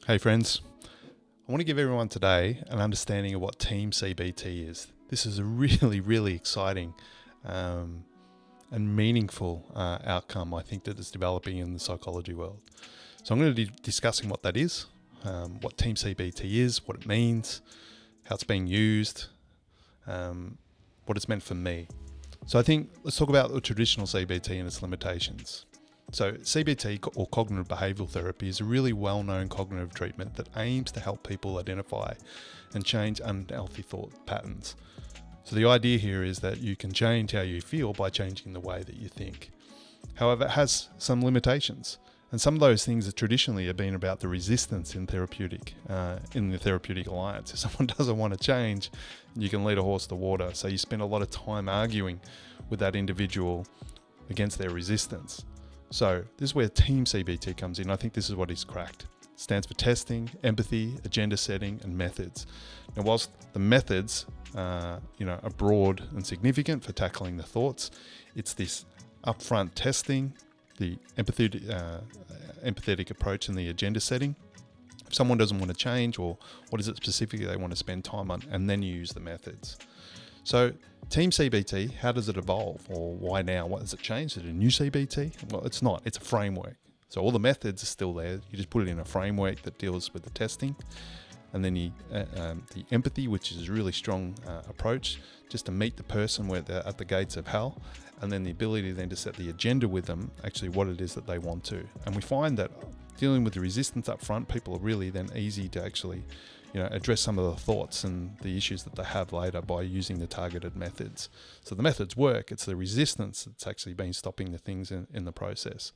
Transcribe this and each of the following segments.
Hey friends, I want to give everyone today an understanding of what TEAM-CBT is. This is a really exciting and meaningful outcome, I think, that is developing in the psychology world. So I'm going to be discussing what that is, what TEAM-CBT is, what it means, how it's being used, what it's meant for me. So I think let's talk about the traditional CBT and its limitations. So CBT, or cognitive behavioural therapy, is a really well-known cognitive treatment that aims to help people identify and change unhealthy thought patterns. So the idea here is that you can change how you feel by changing the way that you think. However, it has some limitations. And some of those things that traditionally have been about the resistance in the therapeutic alliance. If someone doesn't want to change, you can lead a horse to water. So you spend a lot of time arguing with that individual against their resistance. So this is where TEAM-CBT comes in. I think this is what is cracked. It stands for testing, empathy, agenda setting, and methods. Now, whilst the methods, are broad and significant for tackling the thoughts, it's this upfront testing, the empathetic approach, and the agenda setting. If someone doesn't want to change, or what is it specifically they want to spend time on, and then you use the methods. So TEAM-CBT, how does it evolve, or why now? What has it changed? Is it a new CBT? Well, it's not. It's a framework. So all the methods are still there. You just put it in a framework that deals with the testing. And then the empathy, which is a really strong approach, just to meet the person where they're at the gates of hell. And then the ability then to set the agenda with them, actually what it is that they want to. And we find that dealing with the resistance up front, people are really then easy to actually address some of the thoughts and the issues that they have later by using the targeted methods. So the methods work. It's the resistance that's actually been stopping the things in the process.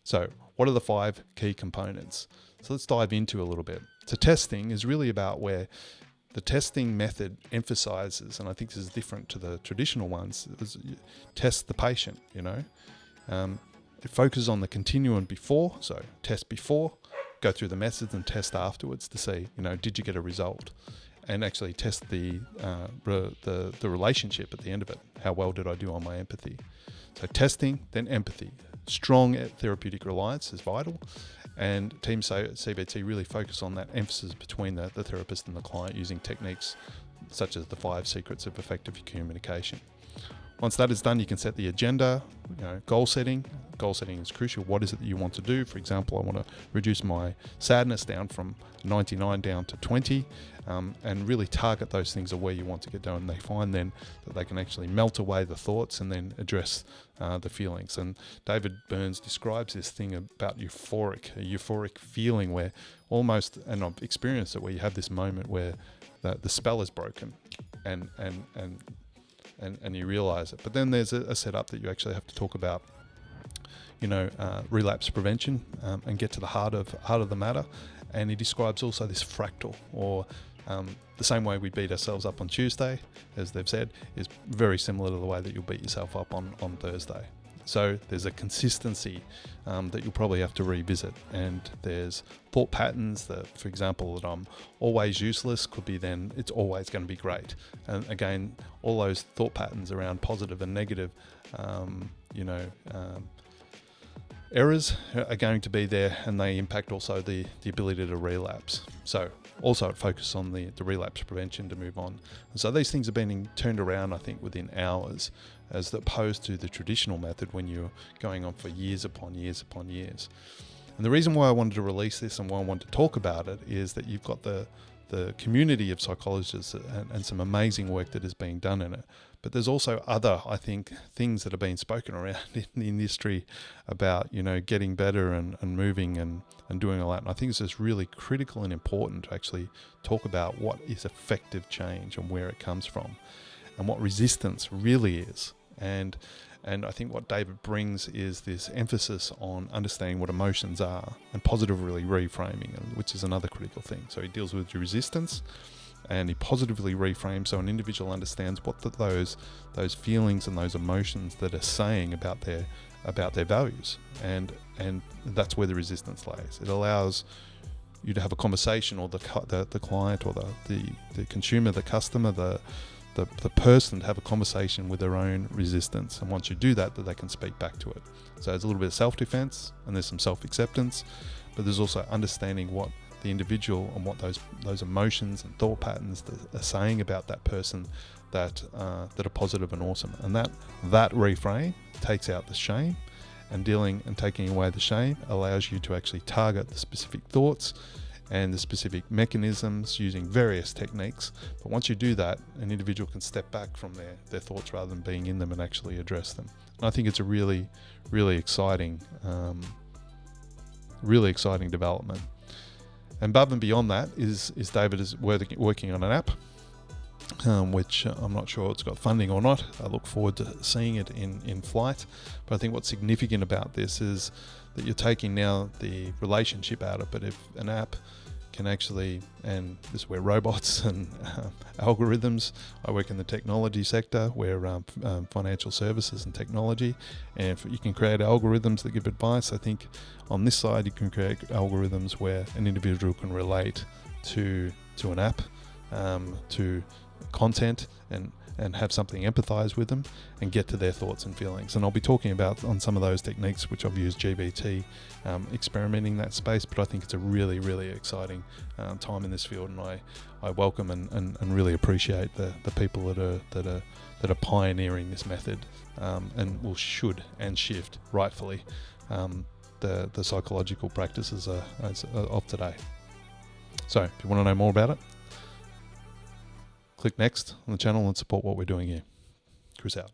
So what are the 5 key components? So let's dive into a little bit. So testing is really about where the testing method emphasizes, and I think this is different to the traditional ones, test the patient, It focuses on the continuum before, so test before, go through the methods and test afterwards to see, did you get a result? And actually test the relationship at the end of it. How well did I do on my empathy? So testing, then empathy. Strong therapeutic reliance is vital. And TEAM-CBT really focus on that emphasis between the therapist and the client using techniques such as the 5 secrets of effective communication. Once that is done, you can set the agenda, goal setting. Goal setting is crucial. What is it that you want to do? For example, I want to reduce my sadness down from 99 down to 20, and really target those things of where you want to get done. They find then that they can actually melt away the thoughts and then address the feelings. And David Burns describes this thing about a euphoric feeling where almost, and I've experienced it, where you have this moment where the spell is broken and you realize it. But then there's a setup that you actually have to talk about, relapse prevention, and get to the heart of the matter. And he describes also this fractal, or the same way we beat ourselves up on Tuesday, as they've said, is very similar to the way that you'll beat yourself up on Thursday. So there's a consistency that you'll probably have to revisit. And there's thought patterns that, for example, that I'm always useless could be then it's always going to be great. And again, all those thought patterns around positive and negative, errors are going to be there, and they impact also the ability to relapse. So also it focuses on the relapse prevention to move on. And so these things are being turned around, I think, within hours, as opposed to the traditional method when you're going on for years upon years upon years. And the reason why I wanted to release this and why I wanted to talk about it is that you've got the community of psychologists and some amazing work that is being done in it. But there's also other, I think, things that are being spoken around in the industry about, getting better and moving and doing all that. And I think it's just really critical and important to actually talk about what is effective change and where it comes from and what resistance really is. And I think what David brings is this emphasis on understanding what emotions are and positively reframing, which is another critical thing. So he deals with resistance, and he positively reframes so an individual understands what those feelings and those emotions that are saying about their values, and that's where the resistance lays. It allows you to have a conversation, or the client, or the consumer, the customer, the person to have a conversation with their own resistance. And once you do that they can speak back to it. So there's a little bit of self-defense, and there's some self-acceptance, but there's also understanding what the individual and what those emotions and thought patterns are saying about that person that are positive and awesome. And that reframe takes out the shame, and taking away the shame allows you to actually target the specific thoughts and the specific mechanisms using various techniques. But once you do that, an individual can step back from their thoughts rather than being in them and actually address them. And I think it's a really, really exciting development. And above and beyond that is David is working on an app, which I'm not sure it's got funding or not. I look forward to seeing it in flight. But I think what's significant about this is that you're taking now the relationship out of it. If an app can actually, and this is where robots and algorithms, I work in the technology sector, where financial services and technology, and if you can create algorithms that give advice, I think on this side you can create algorithms where an individual can relate to an app, to content, and have something empathize with them and get to their thoughts and feelings. And I'll be talking about on some of those techniques, which I've used GBT, experimenting that space. But I think it's a really, really exciting time in this field, and I welcome and really appreciate the people that are pioneering this method, and should shift rightfully the psychological practices of today. So if you want to know more about it, click next on the channel and support what we're doing here. Chris out.